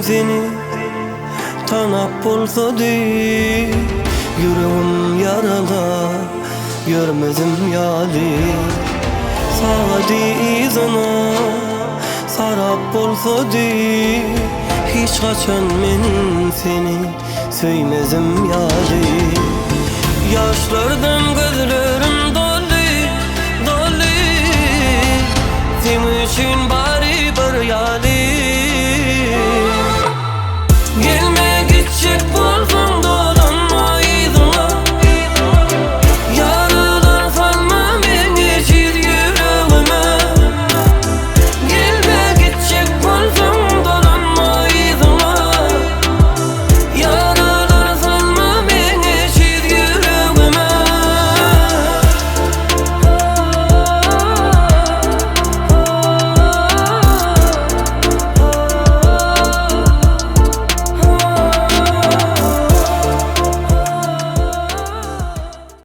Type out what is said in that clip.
seni tanap bolsa değil. Yüreğim yarala, görmedim yali. Sağa izana sarap bolsa değil. Hiç kaçan men seni söymedim yali. Yaşlardan gözlerim dolu, dolu. Senin için